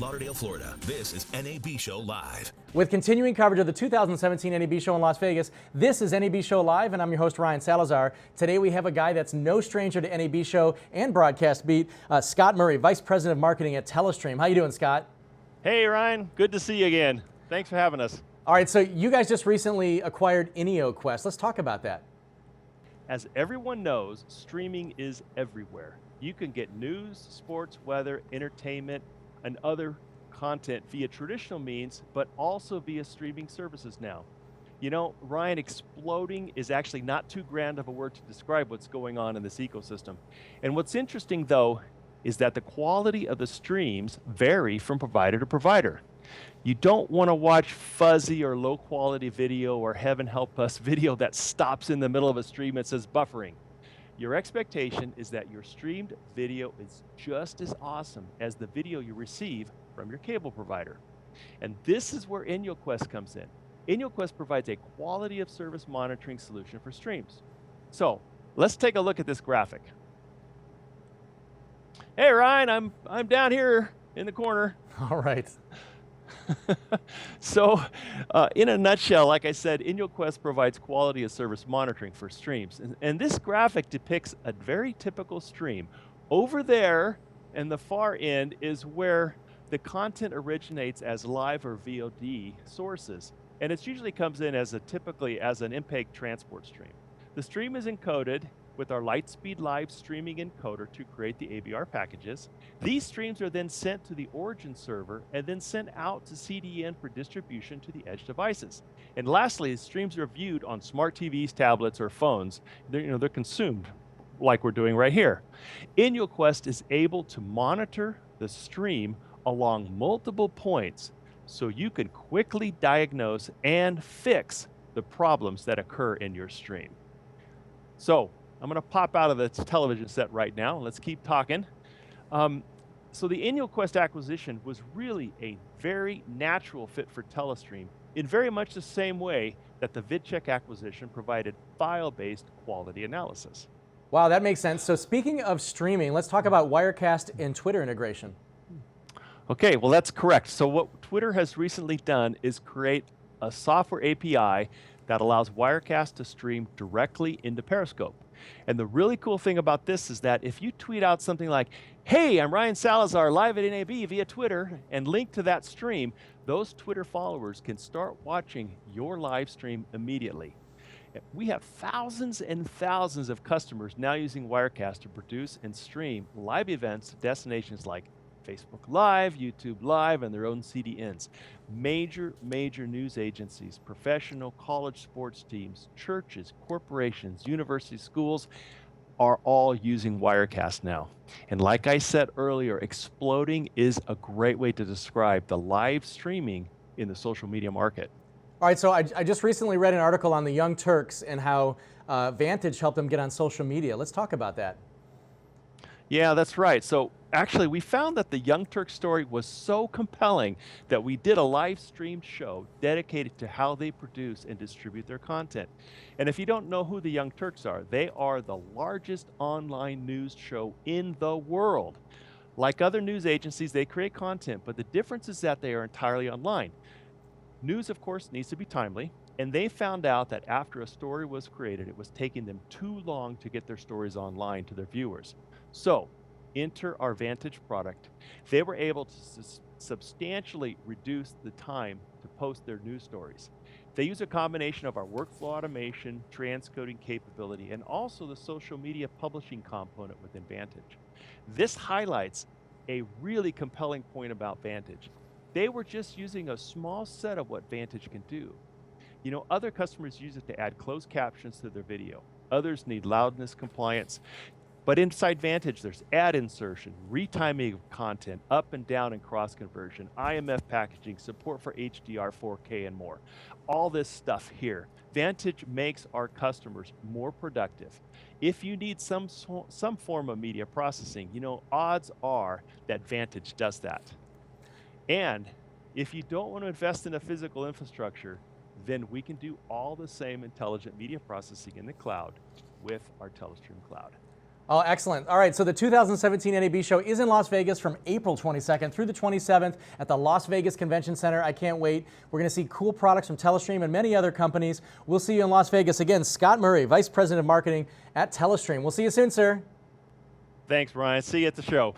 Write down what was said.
Lauderdale, Florida. This is NAB Show Live. With continuing coverage of the 2017 NAB Show in Las Vegas, this is NAB Show Live, and I'm your host, Ryan Salazar. Today we have a guy that's no stranger to NAB Show and Broadcast Beat, Scott Murray, Vice President of Marketing at Telestream. How you doing, Scott? Hey, Ryan. Good to see you again. Thanks for having us. All right, so you guys just recently acquired InioQuest. Let's talk about that. As everyone knows, streaming is everywhere. You can get news, sports, weather, entertainment, and other content via traditional means, but also via streaming services now. You know, Ryan, exploding is actually not too grand of a word to describe what's going on in this ecosystem. And what's interesting, though, is that the quality of the streams vary from provider to provider. You don't want to watch fuzzy or low quality video or heaven help us video that stops in the middle of a stream and says buffering. Your expectation is that your streamed video is just as awesome as the video you receive from your cable provider. And this is where InioQuest comes in. InioQuest provides a quality of service monitoring solution for streams. So let's take a look at this graphic. Hey Ryan, I'm down here in the corner. All right. So, in a nutshell, like I said, InioQuest provides quality of service monitoring for streams. And this graphic depicts a very typical stream. Over there, in the far end, is where the content originates as live or VOD sources. And it usually comes in as typically as an MPEG transport stream. The stream is encoded with our Lightspeed Live streaming encoder to create the AVR packages. These streams are then sent to the origin server and then sent out to CDN for distribution to the edge devices. And lastly, streams are viewed on smart TVs, tablets, or phones. They're consumed like we're doing right here. InioQuest is able to monitor the stream along multiple points so you can quickly diagnose and fix the problems that occur in your stream. So, I'm going to pop out of the television set right now. Let's keep talking. So the InioQuest acquisition was really a very natural fit for Telestream in very much the same way that the VidCheck acquisition provided file-based quality analysis. Wow, that makes sense. So speaking of streaming, let's talk about Wirecast and Twitter integration. Okay, well that's correct. So what Twitter has recently done is create a software API that allows Wirecast to stream directly into Periscope. And the really cool thing about this is that if you tweet out something like, hey, I'm Ryan Salazar live at NAB via Twitter, and link to that stream, those Twitter followers can start watching your live stream immediately. We have thousands and thousands of customers now using Wirecast to produce and stream live events to destinations like Facebook Live, YouTube Live, and their own CDNs. Major news agencies, professional college sports teams, churches, corporations, universities, schools are all using Wirecast now. And like I said earlier, exploding is a great way to describe the live streaming in the social media market. All right, so I just recently read an article on the Young Turks and how Vantage helped them get on social media. Let's talk about that. Yeah, that's right. So actually, we found that the Young Turks story was so compelling that we did a live streamed show dedicated to how they produce and distribute their content. And if you don't know who the Young Turks are, they are the largest online news show in the world. Like other news agencies, they create content, but the difference is that they are entirely online. News, of course, needs to be timely. And they found out that after a story was created, it was taking them too long to get their stories online to their viewers. So, enter our Vantage product. They were able to substantially reduce the time to post their news stories. They use a combination of our workflow automation, transcoding capability, and also the social media publishing component within Vantage. This highlights a really compelling point about Vantage. They were just using a small set of what Vantage can do. You know, other customers use it to add closed captions to their video. Others need loudness compliance. But inside Vantage, there's ad insertion, retiming of content, up and down and cross conversion, IMF packaging, support for HDR, 4K, and more. All this stuff here. Vantage makes our customers more productive. If you need some form of media processing, you know, odds are that Vantage does that. And if you don't want to invest in a physical infrastructure, then we can do all the same intelligent media processing in the cloud with our Telestream cloud. Oh, excellent. All right, so the 2017 NAB show is in Las Vegas from April 22nd through the 27th at the Las Vegas Convention Center. I can't wait. We're going to see cool products from Telestream and many other companies. We'll see you in Las Vegas. Again, Scott Murray, Vice President of Marketing at Telestream. We'll see you soon, sir. Thanks, Ryan. See you at the show.